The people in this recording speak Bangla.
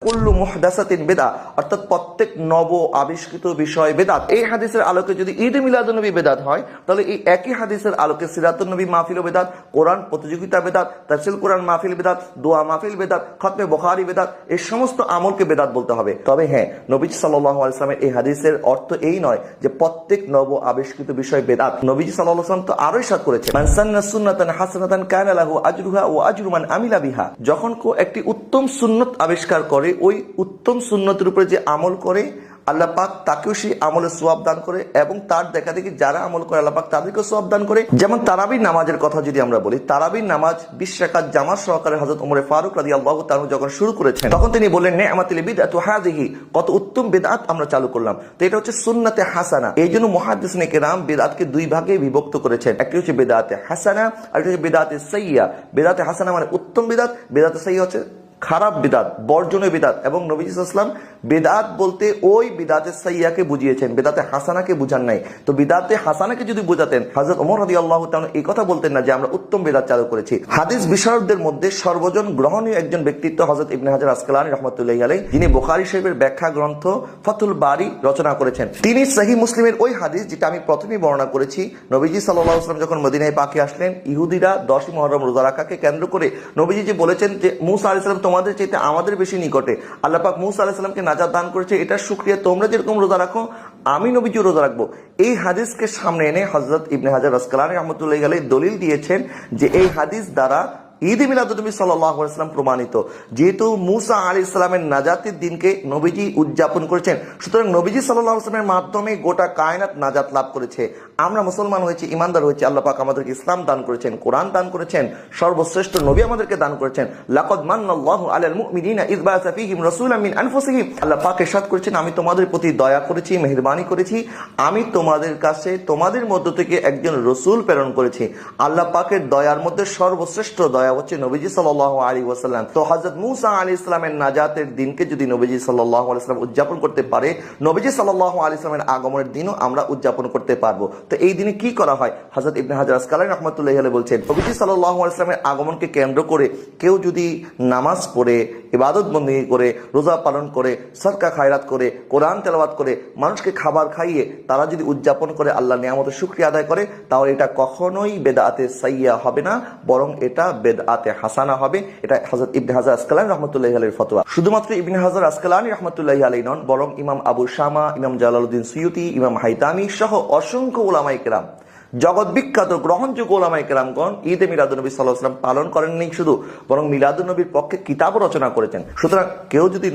কুল্লু মুহদাসাতিন বিদআহ, অর্থাৎ প্রত্যেক নব আবিষ্কৃত বিষয় বেদাত। এই হাদিসের আলোকে যদি ঈদ মিলাদুন নবী বেদাত হয়, তাহলে এই একই হাদিসের আলোকে সিরাতুন নবী মাহফিল বেদাত, কোরআন প্রতিযোগিতা বেদাত, তাফসীর কোরআন মাহফিল বেদাত, দোয়া মাহফিল বেদাত, খতমে বুখারী বেদাত, এই সমস্ত আমলকে বেদাত বলতে হবে। তবে হ্যাঁ, নবীজি সাল্লাল্লাহু আলাইহি ওয়াসাল্লামের এই হাদিসের অর্থ এই নয় যে প্রত্যেক নব আবিষ্কৃত বিষয় বেদাত। নবীজি সাল্লাল্লাহু আলাইহি ওয়াসাল্লাম তো আরো ইরশাদ করেছেন, মান সান্না সুন্নাতান হাসানাতান কানা লাহু আজরুহা ওয়া আজরু মান আমিলা বিহা। যখন কেউ একটি উত্তম সুন্নত আবিষ্কার করে, ওই উত্তম সুন্নতের উপরে যে আমল করে, আল্লাহ পাক তাকেও সেই আমলের সওয়াব দান করে, এবং তার দেখা দেখি যারা আমল করে আল্লাহ পাক তাদেরকেও সওয়াব দান করে। যেমন তারাবির নামাজের কথা যদি আমরা বলি, তারাবির নামাজ 20 রাকাত জামাত সহকারে হযরত ওমর ফারুক রাদিয়াল্লাহু তাআলা যখন শুরু করেছেন, তখন তিনি বললেন, নি'মাতুল বিদআতু হাযিহি, কত উত্তম বিদআত আমরা চালু করলাম। তো এটা হচ্ছে সুন্নাতে হাসানা। এই জন্য মুহাদ্দিসিনে কেরাম বিদআতকে দুই ভাগে বিভক্ত করেছেন, একটি হচ্ছে বিদআতে হাসানা আর একটি হচ্ছে বিদআতে সাইয়্যা। বিদআতে হাসানা মানে উত্তম বিদআত, বিদআতে সাইয়্যা হচ্ছে খারাপ বিদাত, বর্জনীয় বিদাত। এবং নবী সাল্লাল্লাহু আলাইহি ওয়াসাল্লাম বিদাত বলতে ওই বিদাতে সাইয়্যাকে বুঝিয়েছেন, বিদাতে হাসানাকে বুঝান নাই। তো বিদাতে হাসানাকে যদি বুঝাতেন, হযরত ওমর রাদিয়াল্লাহু তাআলা এই কথা বলতেন না যে আমরা উত্তম বিদাত চালু করেছি। হাদিস বিশারদদের মধ্যে সর্বজন গ্রহণীয় একজন ব্যক্তিত্ব হযরত ইবনে হাজার আসকালানী রাহমাতুল্লাহি আলাইহি, যিনি বুখারী শরীফের ব্যাখ্যা গ্রন্থ ফাতুল বারী রচনা করেছেন। তিনি সহিহ মুসলিমের ওই হাদিস যেটা আমি প্রথমেই বর্ণনা করেছি, নবীজি সাল্লাল্লাহু আলাইহি ওয়াসাল্লাম যখন মদিনায় পাকে আসলেন, ইহুদিরা 10ই মুহররম রোজা রাখাকে কেন্দ্র করে নবীজি যে বলেছেন যে মুসা আলাইহিস সালাম তোমাদের চাইতে আমাদের বেশি নিকটে, আল্লাহ পাক মুসা আলাইহিস সালামকে নাজাত দান করেছে, এটা শুকরিয়া, তোমরা যেরকম রোজা রাখো আমি নবীজিও রোজা রাখবো। এই হাদিসকে সামনে এনে হযরত ইবনে হাজার আসকালানী রাহমাতুল্লাহি আলাইহি দলিল দিয়েছেন যে এই হাদিস দ্বারা ঈদ মিলাদুন নবী সাল্লাল্লাহু আলাইহি ওয়াসাল্লাম প্রমাণিত। যেহেতু মুসা আলাইহিস সালামের নাজাতের দিনকে নবীজি উদযাপন করেছেন, সুতরাং নবীজি সাল্লাল্লাহু আলাইহি ওয়াসাল্লামের মাধ্যমে গোটা কায়নাত নাজাত লাভ করেছে। আমরা মুসলমান হয়েছি, ইমানদার হয়েছি, আল্লাহ পাক আমাদেরকে ইসলাম দান করেছেন, কোরআন দান করেছেন, সর্বশ্রেষ্ঠ নবী আমাদেরকে দান করেছেন। লাকাদ মান্নাল্লাহু আলাল মুমিনিনা ইয বাআসা ফীহিম রাসূলাম মিন আনফুসিহিম। আল্লাহ পাক ইরশাদ করেছেন, আমি তোমাদের প্রতি দয়া করেছি, মেহেরবানি করেছি, আমি তোমাদের কাছে তোমাদের মধ্য থেকে একজন রাসূল প্রেরণ করেছি। আল্লাহ পাকের দয়ার মধ্যে সর্বশ্রেষ্ঠ দয়া হচ্ছে নবীজি সাল্লাল্লাহু আলাইহি ওয়াসাল্লাম। তো হযরত মুসা আলাইহিস সালামের নাজাতের দিনকে যদি নবীজি সাল্লাল্লাহু আলাইহি ওয়াসাল্লাম উদযাপন করতে পারে, নবীজি সাল্লাল্লাহু আলাইহি ওয়াসাল্লামের আগমনের দিনও আমরা উদযাপন করতে পারবো। তো এই দিনে কি করা হয়? হযরত ইবনে হাজার আসকালানী রাহমাতুল্লাহি আলাইহি বলছেন, নবীজি সাল্লাল্লাহু আলাইহি ওয়াসাল্লামের আগমনকে কেন্দ্র করে কেউ যদি নামাজ পড়ে, ইবাদত বন্দেগী করে, রোজা পালন করে, সদকা খায়রাত করে, কোরআন তেলাওয়াত করে, মানুষকে খাবার খাইয়ে তারা যদি উদযাপন করে, আল্লাহর নিয়ামতের শুকরিয়া আদায় করে, তাহলে এটা কখনোই বেদাতে সাইয়্যা হবে না, বরং এটা বেদাতে হাসানা হবে। এটা হযরত ইবনে হাজার আসকালানী রাহমাতুল্লাহি আলাইহির ফতোয়া। শুধুমাত্র ইবনে হাজার আসকালানী রাহমাতুল্লাহি আলাইহি নন, বরং ইমাম আবু শামা, ইমাম জালালউদ্দিন সুয়ুতি, ইমাম হাইতামি সহ অসংখ্য উলামায়ে কেরাম, জগৎ বিখ্যাত গ্রহণযোগ্য উলামায়ে কেরামগণ ঈদে মিলাদুন নবী সাল্লাল্লাহু আলাইহি ওয়াসাল্লাম পালন করেননি শুধু, বরং মিলাদুন নবীর পক্ষে কিতাবও রচনা করেছেন। সুতরাং কেউ যদি